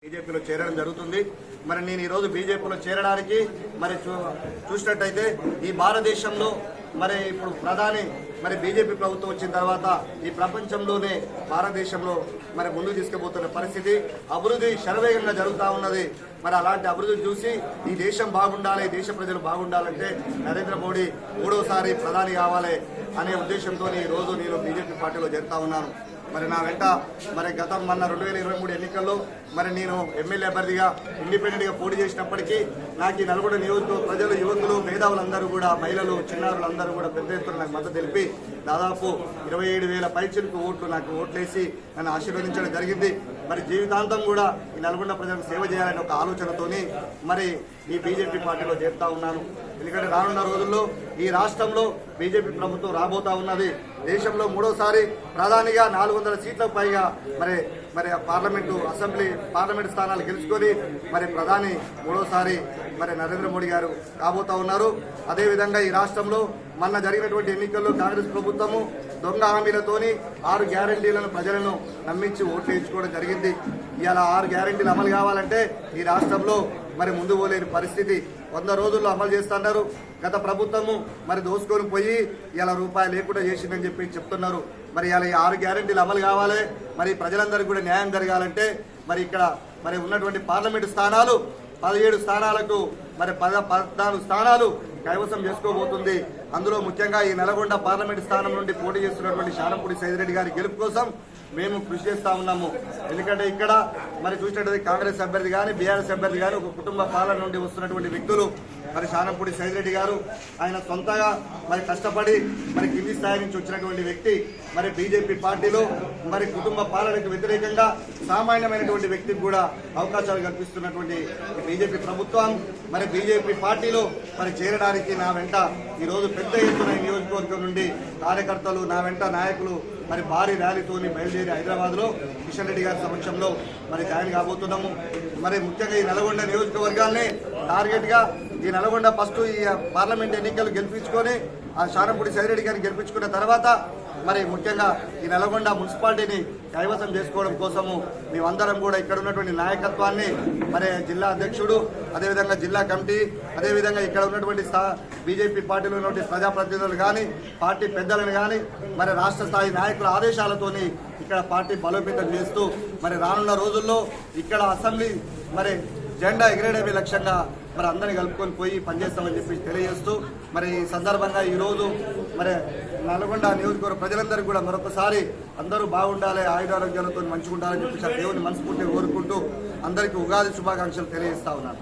బీజేపీలో చేరడం జరుగుతుంది. మరి నేను ఈరోజు బీజేపీలో చేరడానికి మరి చూసినట్టయితే ఈ భారతదేశంలో మరి ఇప్పుడు ప్రధాని మరి బీజేపీ ప్రభుత్వం వచ్చిన తర్వాత ఈ ప్రపంచంలోనే భారతదేశంలో మరి ముందుకు తీసుకుపోతున్న పరిస్థితి, అభివృద్ధి శరవేగంగా జరుగుతూ ఉన్నది. మరి అలాంటి అభివృద్ధి చూసి ఈ దేశం బాగుండాలి, దేశ ప్రజలు బాగుండాలంటే నరేంద్ర మోడీ మూడోసారి ప్రధాని కావాలి అనే ఉద్దేశంతో ఈ రోజు నేను బీజేపీ పార్టీలో చేరుతా ఉన్నాను. మరి నా వెంట మరి గతం మొన్న 2023 ఎన్నికల్లో మరి నేను ఎమ్మెల్యే అభ్యర్థిగా ఇండిపెండెంట్గా పోటీ చేసినప్పటికీ నాకు ఈ నల్గొండ నియోజకవర్గ ప్రజలు, యువకులు, మేధావులందరూ కూడా, మహిళలు, చిన్నారులందరూ కూడా పెద్ద ఎత్తున నాకు మద్దతు తెలిపి దాదాపు 27,000 పైచిలకు నాకు ఓట్లేసి నన్ను ఆశీర్వదించడం జరిగింది. మరి జీవితాంతం కూడా ఈ నల్గొండ ప్రజలకు సేవ చేయాలనే ఒక ఆలోచనతోని మరి ఈ బీజేపీ పార్టీలో చేరుతా ఉన్నాను. ఎందుకంటే రానున్న రోజుల్లో ఈ రాష్ట్రంలో బీజేపీ ప్రభుత్వం రాబోతా ఉన్నది. దేశంలో మూడోసారి ప్రధానిగా 400 సీట్లకు పైగా మరి పార్లమెంటు స్థానాలు గెలుచుకొని మరి ప్రధాని మూడోసారి మరి నరేంద్ర మోడీ గారు కాబోతా ఉన్నారు. అదేవిధంగా ఈ రాష్ట్రంలో మొన్న జరిగినటువంటి ఎన్నికల్లో కాంగ్రెస్ ప్రభుత్వము దొంగ హామీలతోని 6 గ్యారంటీలను ప్రజలను నమ్మించి ఓట్లు వేయించుకోవడం జరిగింది. ఇలా 6 గ్యారంటీలు అమలు కావాలంటే ఈ రాష్ట్రంలో మరి ముందు పోలేని పరిస్థితి. 100 రోజుల్లో అమలు చేస్తున్నారు. గత ప్రభుత్వము మరి దోసుకొని పోయి ఇలా రూపాయలు లేకుండా చేసిందని చెప్పి చెప్తున్నారు. మరి ఇలా ఈ 6 గ్యారంటీలు అమలు కావాలి, మరి ప్రజలందరికీ కూడా న్యాయం జరగాలంటే మరి ఇక్కడ మరి ఉన్నటువంటి పార్లమెంటు స్థానాలు 17 స్థానాలకు మరి 14 స్థానాలు కైవసం చేసుకోబోతుంది. అందులో ముఖ్యంగా ఈ నల్గొండ పార్లమెంటు స్థానం నుండి పోటీ చేస్తున్నటువంటి శానంపూడి సైదిరెడ్డి గారి గెలుపు కోసం మేము కృషి చేస్తా ఉన్నాము. ఎందుకంటే ఇక్కడ మరి చూసినట్టు కాంగ్రెస్ అభ్యర్థి కానీ, బీఆర్ఎస్ అభ్యర్థి కానీ ఒక కుటుంబ పాలన నుండి వస్తున్నటువంటి వ్యక్తులు. మరి శానంపూడి సైదిరెడ్డి గారు ఆయన సొంతగా మరి కష్టపడి మరి కింది స్థాయి నుంచి వచ్చినటువంటి వ్యక్తి. మరి బీజేపీ పార్టీలో మరి కుటుంబ పాలనకు వ్యతిరేకంగా సామాన్యమైనటువంటి వ్యక్తికి కూడా అవకాశాలు కల్పిస్తున్నటువంటి బీజేపీ ప్రభుత్వం మరి బీజేపీ పార్టీలో మరి చేరడానికి నా వెంట ఈరోజు పెద్ద ఎత్తున నియోజకవర్గం నుండి కార్యకర్తలు, నా వెంట నాయకులు మరి భారీ ర్యాలీతోని బయలుదేరి హైదరాబాద్లో కిషన్ రెడ్డి గారి సమక్షంలో మరి జాయిన్ కాబోతున్నాము. మరి ముఖ్యంగా ఈ నల్గొండ నియోజకవర్గాన్ని టార్గెట్గా ఈ నల్గొండ ఫస్ట్ ఈ పార్లమెంట్ ఎన్నికలు గెలిపించుకొని ఆ శానంపూడి సైదిరెడ్డి గారిని గెలిపించుకున్న తర్వాత మరి ముఖ్యంగా ఈ నల్గొండ మున్సిపాలిటీని కైవసం చేసుకోవడం కోసము మేమందరం కూడా ఇక్కడ ఉన్నటువంటి నాయకత్వాన్ని మరి జిల్లా అధ్యక్షుడు, అదేవిధంగా జిల్లా కమిటీ, అదేవిధంగా ఇక్కడ ఉన్నటువంటి బీజేపీ పార్టీలో ఉన్నటువంటి ప్రజాప్రతినిధులు కానీ, పార్టీ పెద్దలను కానీ మరి రాష్ట్ర స్థాయి నాయకుల ఆదేశాలతోని ఇక్కడ పార్టీ బలోపేతం చేస్తూ మరి రానున్న రోజుల్లో ఇక్కడ అసెంబ్లీ మరి జెండా ఎగిరేయడమే లక్ష్యంగా మరి అందరిని కలుపుకొని పోయి పనిచేస్తామని చెప్పి తెలియజేస్తూ మరి ఈ సందర్భంగా ఈరోజు మరి నల్గొండ నియోజకవర్గ ప్రజలందరికీ కూడా మరొకసారి అందరూ బాగుండాలి, ఆయురారోగ్యాలతో మంచిగా ఉండాలని చెప్పి దేవుని మనస్ఫూర్తిగా కోరుకుంటూ అందరికీ ఉగాది శుభాకాంక్షలు తెలియజేస్తా ఉన్నాను.